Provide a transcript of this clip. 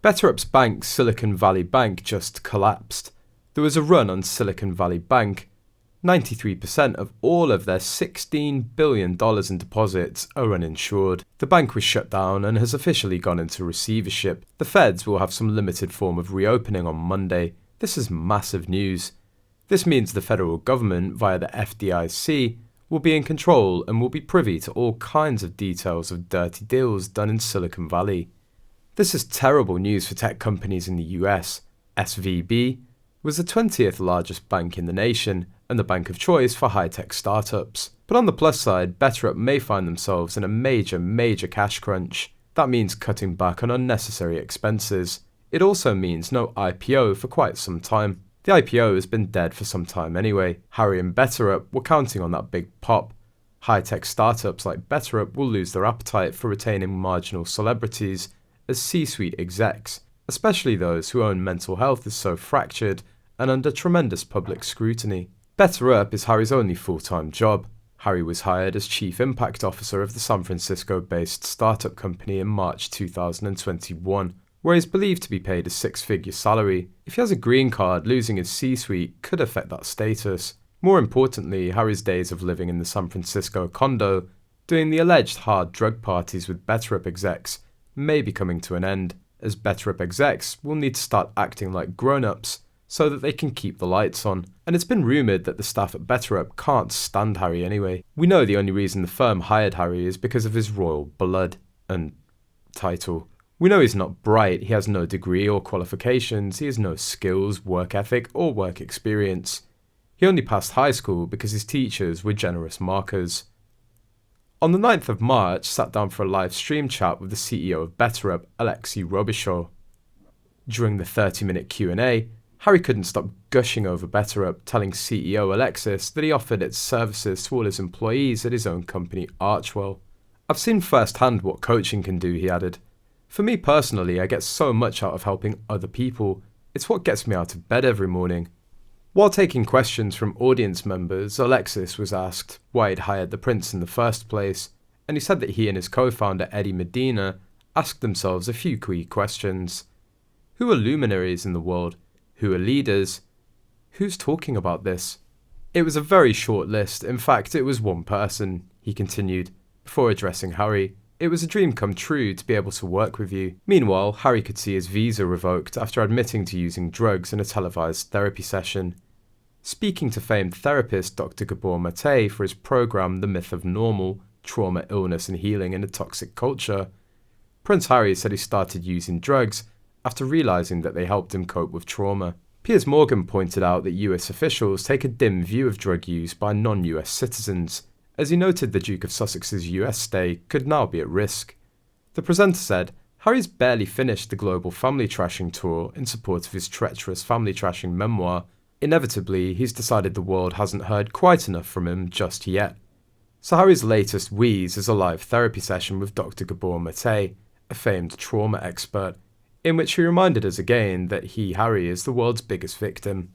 BetterUp's bank, Silicon Valley Bank, just collapsed. There was a run on Silicon Valley Bank. 93% of all of their $16 billion in deposits are uninsured. The bank was shut down and has officially gone into receivership. The feds will have some limited form of reopening on Monday. This is massive news. This means the federal government, via the FDIC, will be in control and will be privy to all kinds of details of dirty deals done in Silicon Valley. This is terrible news for tech companies in the US. SVB was the 20th largest bank in the nation and the bank of choice for high-tech startups. But on the plus side, BetterUp may find themselves in a major cash crunch. That means cutting back on unnecessary expenses. It also means no IPO for quite some time. The IPO has been dead for some time anyway. Harry and BetterUp were counting on that big pop. High-tech startups like BetterUp will lose their appetite for retaining marginal celebrities as C-suite execs, especially those whose own mental health is so fractured and under tremendous public scrutiny. BetterUp is Harry's only full-time job. Harry was hired as Chief Impact Officer of the San Francisco-based startup company in March 2021, where he is believed to be paid a six-figure salary. If he has a green card, losing his C-suite could affect that status. More importantly, Harry's days of living in the San Francisco condo, doing the alleged hard drug parties with BetterUp execs, may be coming to an end, as BetterUp execs will need to start acting like grown-ups so that they can keep the lights on. And it's been rumoured that the staff at BetterUp can't stand Harry anyway. We know the only reason the firm hired Harry is because of his royal blood and title. We know he's not bright, he has no degree or qualifications, he has no skills, work ethic or work experience. He only passed high school because his teachers were generous markers. On the 9th of March, sat down for a live stream chat with the CEO of BetterUp, Alexei Robichaud. During the 30-minute Q&A, Harry couldn't stop gushing over BetterUp, telling CEO Alexis that he offered its services to all his employees at his own company Archwell. "I've seen firsthand what coaching can do," he added. "For me personally, I get so much out of helping other people. It's what gets me out of bed every morning." While taking questions from audience members, Alexis was asked why he'd hired the prince in the first place, and he said that he and his co-founder Eddie Medina asked themselves a few key questions. Who are luminaries in the world? Who are leaders? Who's talking about this? "It was a very short list. In fact, it was one person," he continued, before addressing Harry. "It was a dream come true to be able to work with you." Meanwhile, Harry could see his visa revoked after admitting to using drugs in a televised therapy session. Speaking to famed therapist Dr Gabor Mate for his program The Myth of Normal, Trauma, Illness and Healing in a Toxic Culture, Prince Harry said he started using drugs after realising that they helped him cope with trauma. Piers Morgan pointed out that US officials take a dim view of drug use by non-US citizens, as he noted the Duke of Sussex's US stay could now be at risk. The presenter said, "Harry's barely finished the global family trashing tour in support of his treacherous family trashing memoir. Inevitably, he's decided the world hasn't heard quite enough from him just yet." So Harry's latest wheeze is a live therapy session with Dr Gabor Mate, a famed trauma expert, in which he reminded us again that he, Harry, is the world's biggest victim.